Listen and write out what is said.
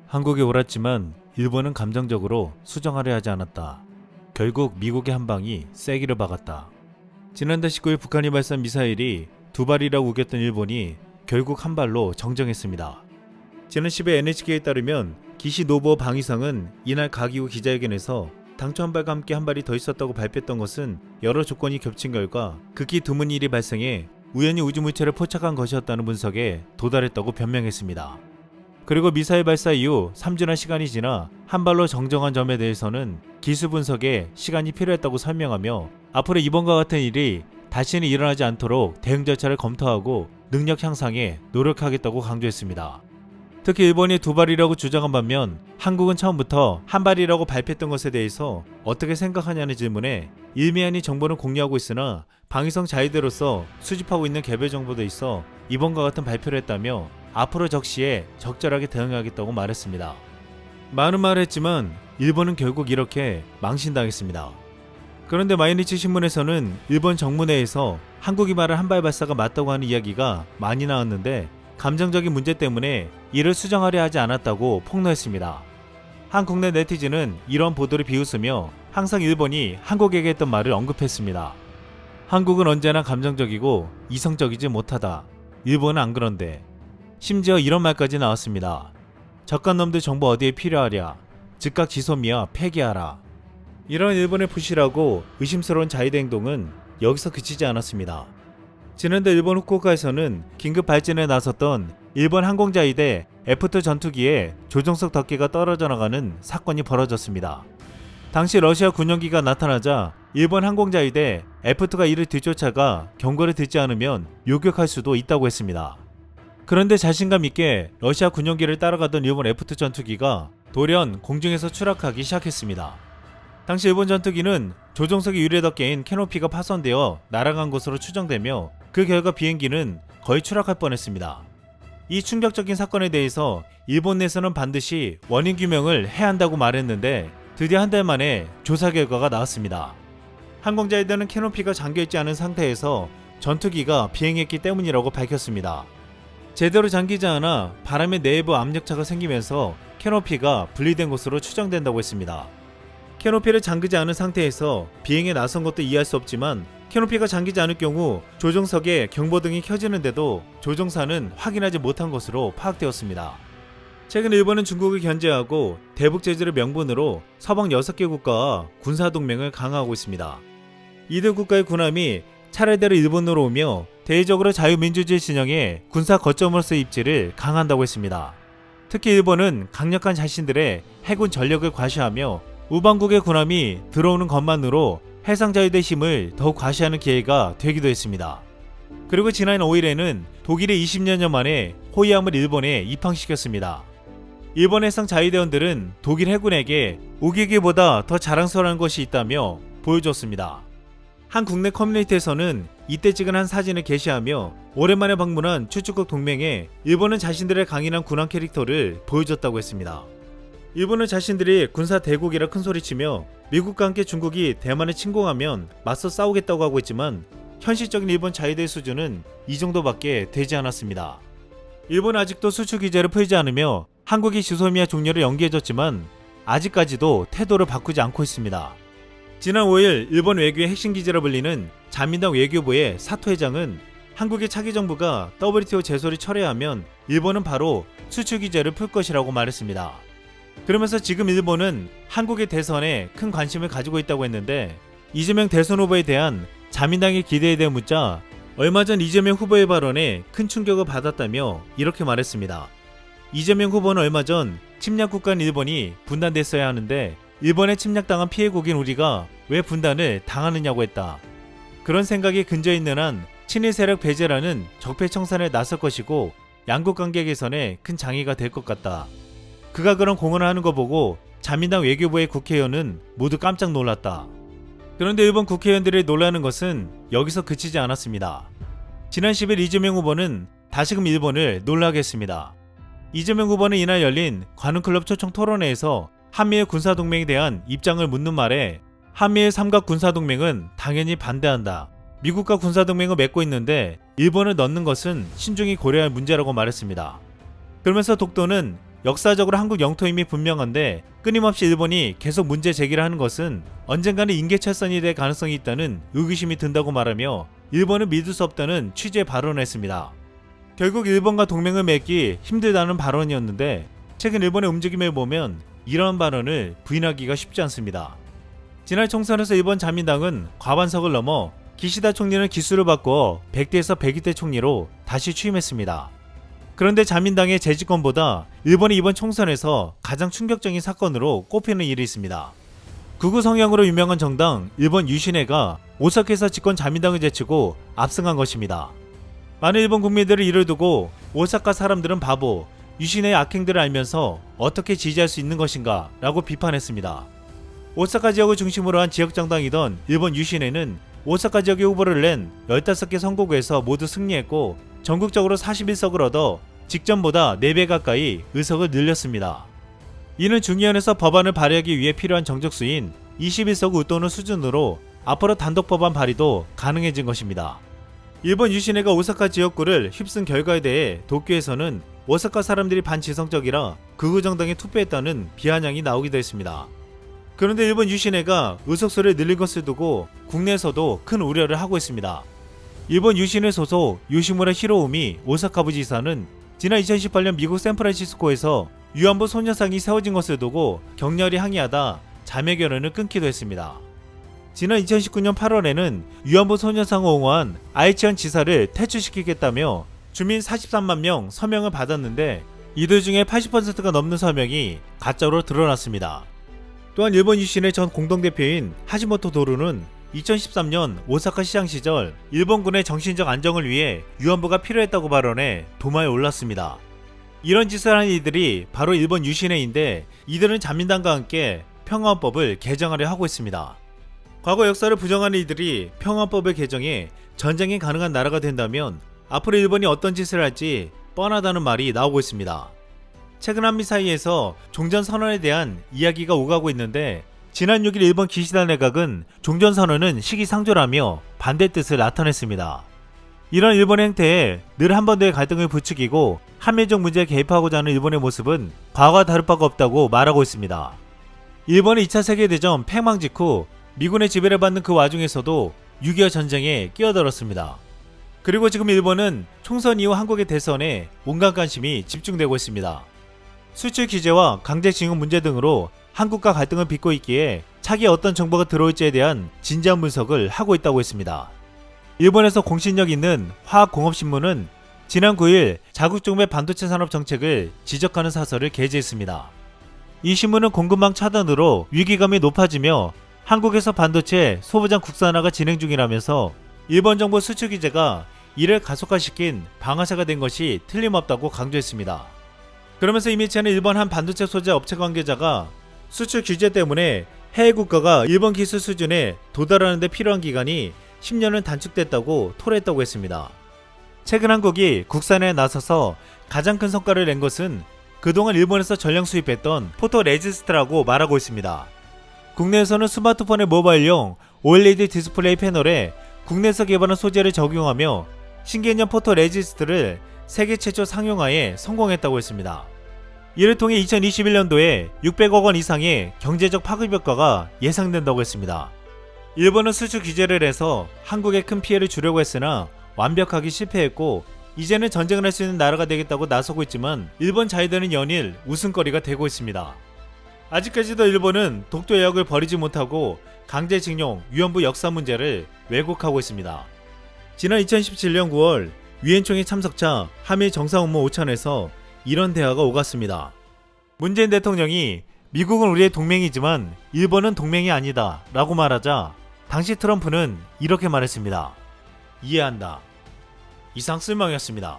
한국에 옳았지만 일본은 감정적으로 수정하려 하지 않았다. 결국 미국의 한방이 세기를 박았다. 지난달 19일 북한이 발사한 미사일이 두 발이라고 우겼던 일본이 결국 한 발로 정정했습니다. 지난 10일 NHK에 따르면 기시 노부어 방위상은 이날 각 이후 기자회견에서 당초 한 발과 함께 한 발이 더 있었다고 발표했던 것은 여러 조건이 겹친 결과 극히 드문 일이 발생해 우연히 우주물체를 포착한 것이었다는 분석에 도달했다고 변명했습니다. 그리고 미사일 발사 이후 3주나 시간이 지나 한 발로 정정한 점에 대해서는 기술 분석에 시간이 필요했다고 설명하며 앞으로 이번과 같은 일이 다시는 일어나지 않도록 대응 절차를 검토하고 능력 향상에 노력하겠다고 강조했습니다. 특히 일본이 두 발이라고 주장한 반면 한국은 처음부터 한 발이라고 발표했던 것에 대해서 어떻게 생각하냐는 질문에 일미안이 정보는 공유하고 있으나 방위성 자위대로서 수집하고 있는 개별 정보도 있어 이번과 같은 발표를 했다며 앞으로 적시에 적절하게 대응하겠다고 말했습니다. 많은 말을 했지만 일본은 결국 이렇게 망신당했습니다. 그런데 마이니치 신문에서는 일본 정문회에서 한국이 말한 한발 발사가 맞다고 하는 이야기가 많이 나왔는데 감정적인 문제 때문에 이를 수정하려 하지 않았다고 폭로했습니다. 한 국내 네티즌은 이런 보도를 비웃으며 항상 일본이 한국에게 했던 말을 언급했습니다. 한국은 언제나 감정적이고 이성적이지 못하다. 일본은 안 그런데. 심지어 이런 말까지 나왔습니다. 적간놈들 정보 어디에 필요하랴. 즉각 지소미아 폐기하라. 이런 일본의 부실하고 의심스러운 자위대 행동은 여기서 그치지 않았습니다. 지난달 일본 후쿠오카에서는 긴급 발진에 나섰던 일본 항공자위대 F2 전투기에 조종석 덮개가 떨어져 나가는 사건이 벌어졌습니다. 당시 러시아 군용기가 나타나자 일본 항공자위대 F2가 이를 뒤쫓아가 경고를 듣지 않으면 요격할 수도 있다고 했습니다. 그런데 자신감 있게 러시아 군용기를 따라가던 일본 F2 전투기가 돌연 공중에서 추락하기 시작했습니다. 당시 일본 전투기는 조종석의 유리 덮개인 캐노피가 파손되어 날아간 것으로 추정되며 그 결과 비행기는 거의 추락할 뻔했습니다. 이 충격적인 사건에 대해서 일본 내에서는 반드시 원인 규명을 해야 한다고 말했는데 드디어 한 달 만에 조사 결과가 나왔습니다. 항공자위대는 캐노피가 잠겨있지 않은 상태에서 전투기가 비행했기 때문이라고 밝혔습니다. 제대로 잠기지 않아 바람의 내부 압력차가 생기면서 캐노피가 분리된 것으로 추정된다고 했습니다. 캐노피를 잠그지 않은 상태에서 비행에 나선 것도 이해할 수 없지만 캐노피가 잠기지 않을 경우 조종석에 경보등이 켜지는데도 조종사는 확인하지 못한 것으로 파악되었습니다. 최근 일본은 중국을 견제하고 대북 제재를 명분으로 서방 6개 국가와 군사동맹을 강화하고 있습니다. 이들 국가의 군함이 차례대로 일본으로 오며 대외적으로 자유민주주의 진영의 군사 거점으로서의 입지를 강화한다고 했습니다. 특히 일본은 강력한 자신들의 해군 전력을 과시하며 우방국의 군함이 들어오는 것만으로 해상자위대 힘을 더욱 과시하는 기회가 되기도 했습니다. 그리고 지난 5일에는 독일이 20년 만에 호위함을 일본에 입항시켰습니다. 일본 해상자위대원들은 독일 해군에게 우기기보다 더 자랑스러운 것이 있다며 보여줬습니다. 한 국내 커뮤니티에서는 이때 찍은 한 사진을 게시하며 오랜만에 방문한 추축국 동맹에 일본은 자신들의 강인한 군함 캐릭터를 보여줬다고 했습니다. 일본은 자신들이 군사 대국이라 큰소리치며 미국과 함께 중국이 대만을 침공하면 맞서 싸우겠다고 하고 있지만 현실적인 일본 자위대의 수준은 이 정도밖에 되지 않았습니다. 일본은 아직도 수출 규제를 풀지 않으며 한국이 지소미아 종료를 연기해줬지만 아직까지도 태도를 바꾸지 않고 있습니다. 지난 5일 일본 외교의 핵심 기지라 불리는 자민당 외교부의 사토 회장은 한국의 차기 정부가 WTO 제소를 철회하면 일본은 바로 수출 규제를 풀 것이라고 말했습니다. 그러면서 지금 일본은 한국의 대선에 큰 관심을 가지고 있다고 했는데 이재명 대선 후보에 대한 자민당의 기대에 대해 묻자 얼마 전 이재명 후보의 발언에 큰 충격을 받았다며 이렇게 말했습니다. 이재명 후보는 얼마 전 침략국가인 일본이 분단됐어야 하는데 일본에 침략당한 피해국인 우리가 왜 분단을 당하느냐고 했다. 그런 생각이 근저있는 한 친일 세력 배제라는 적폐청산에 나설 것이고 양국관계 개선에 큰 장애가 될 것 같다. 그가 그런 공언을 하는 거 보고 자민당 외교부의 국회의원은 모두 깜짝 놀랐다. 그런데 일본 국회의원들이 놀라는 것은 여기서 그치지 않았습니다. 지난 10일 이재명 후보는 다시금 일본을 놀라게 했습니다. 이재명 후보는 이날 열린 관훈클럽 초청 토론회에서 한미일 군사동맹에 대한 입장을 묻는 말에 한미일 삼각 군사동맹은 당연히 반대한다. 미국과 군사동맹을 맺고 있는데 일본을 넣는 것은 신중히 고려할 문제라고 말했습니다. 그러면서 독도는 역사적으로 한국 영토임이 분명한데 끊임없이 일본이 계속 문제 제기를 하는 것은 언젠가는 인계철선이 될 가능성이 있다는 의구심이 든다고 말하며 일본은 믿을 수 없다는 취지의 발언을 했습니다. 결국 일본과 동맹을 맺기 힘들다는 발언이었는데 최근 일본의 움직임을 보면 이러한 발언을 부인하기가 쉽지 않습니다. 지난 총선에서 일본 자민당은 과반석을 넘어 기시다 총리는 기수를 바꿔 100대에서 102대 총리로 다시 취임했습니다. 그런데 자민당의 재집권보다 일본이 이번 총선에서 가장 충격적인 사건으로 꼽히는 일이 있습니다. 극우 성향으로 유명한 정당 일본 유신회가 오사카에서 집권 자민당을 제치고 압승한 것입니다. 많은 일본 국민들을 이를 두고 오사카 사람들은 바보, 유신회의 악행들을 알면서 어떻게 지지할 수 있는 것인가 라고 비판했습니다. 오사카 지역을 중심으로 한 지역정당이던 일본 유신회는 오사카 지역의 후보를 낸 15개 선거구에서 모두 승리했고 전국적으로 41석을 얻어 직전보다 4배 가까이 의석을 늘렸습니다. 이는 중의원에서 법안을 발의하기 위해 필요한 정적수인 21석 웃도는 수준으로 앞으로 단독 법안 발의도 가능해진 것입니다. 일본 유신회가 오사카 지역구를 휩쓴 결과에 대해 도쿄에서는 오사카 사람들이 반지성적이라 극우 정당에 투표했다는 비아냥이 나오기도 했습니다. 그런데 일본 유신회가 의석수를 늘린 것을 두고 국내에서도 큰 우려를 하고 있습니다. 일본 유신회 소속 요시무라 히로우미 오사카부 지사는 지난 2018년 미국 샌프란시스코에서 위안부 소녀상이 세워진 것을 두고 격렬히 항의하다 자매 결연을 끊기도 했습니다. 지난 2019년 8월에는 위안부 소녀상을 옹호한 아이치현 지사를 퇴출시키겠다며 주민 43만 명 서명을 받았는데 이들 중에 80%가 넘는 서명이 가짜로 드러났습니다. 또한 일본 유신의 전 공동대표인 하시모토 도루는 2013년 오사카 시장 시절 일본군의 정신적 안정을 위해 위안부가 필요했다고 발언해 도마에 올랐습니다. 이런 짓을 한 이들이 바로 일본 유신회인데 이들은 자민당과 함께 평화헌법을 개정하려 하고 있습니다. 과거 역사를 부정하는 이들이 평화헌법을 개정해 전쟁이 가능한 나라가 된다면 앞으로 일본이 어떤 짓을 할지 뻔하다는 말이 나오고 있습니다. 최근 한미 사이에서 종전선언에 대한 이야기가 오가고 있는데 지난 6일 일본 기시다 내각은 종전선언은 시기상조라며 반대 뜻을 나타냈습니다. 이런 일본의 행태에 늘 한반도의 갈등을 부추기고 한미적 문제에 개입하고자 하는 일본의 모습은 과거와 다를 바가 없다고 말하고 있습니다. 일본이 2차 세계대전 폐망 직후 미군의 지배를 받는 그 와중에서도 6.25 전쟁에 끼어들었습니다. 그리고 지금 일본은 총선 이후 한국의 대선에 온갖 관심이 집중되고 있습니다. 수출 규제와 강제징용 문제 등으로 한국과 갈등을 빚고 있기에 차기에 어떤 정보가 들어올지에 대한 진지한 분석을 하고 있다고 했습니다. 일본에서 공신력 있는 화학공업신문은 지난 9일 자국 정부의 반도체 산업 정책을 지적하는 사설을 게재했습니다. 이 신문은 공급망 차단으로 위기감이 높아지며 한국에서 반도체 소부장 국산화가 진행 중이라면서 일본 정부 수출 규제가 이를 가속화시킨 방아쇠가 된 것이 틀림없다고 강조했습니다. 그러면서 이미 전에 일본 한 반도체 소재 업체 관계자가 수출 규제 때문에 해외 국가가 일본 기술 수준에 도달하는 데 필요한 기간이 10년은 단축됐다고 토로했다고 했습니다. 최근 한국이 국산에 나서서 가장 큰 성과를 낸 것은 그동안 일본에서 전량 수입했던 포토레지스트라고 말하고 있습니다. 국내에서는 스마트폰의 모바일용 OLED 디스플레이 패널에 국내에서 개발한 소재를 적용하며 신개념 포토레지스트를 세계 최초 상용화에 성공했다고 했습니다. 이를 통해 2021년도에 600억 원 이상의 경제적 파급 효과가 예상된다고 했습니다. 일본은 수출 규제를 해서 한국에 큰 피해를 주려고 했으나 완벽하게 실패했고 이제는 전쟁을 할 수 있는 나라가 되겠다고 나서고 있지만 일본 자위대는 연일 웃음거리가 되고 있습니다. 아직까지도 일본은 독도 외역을 버리지 못하고 강제징용, 위안부 역사 문제를 왜곡하고 있습니다. 지난 2017년 9월 유엔 총회 참석차 한미 정상업무 오찬에서 이런 대화가 오갔습니다. 문재인 대통령이 미국은 우리의 동맹이지만 일본은 동맹이 아니다 라고 말하자 당시 트럼프는 이렇게 말했습니다. 이해한다. 이상 쓸망이었습니다.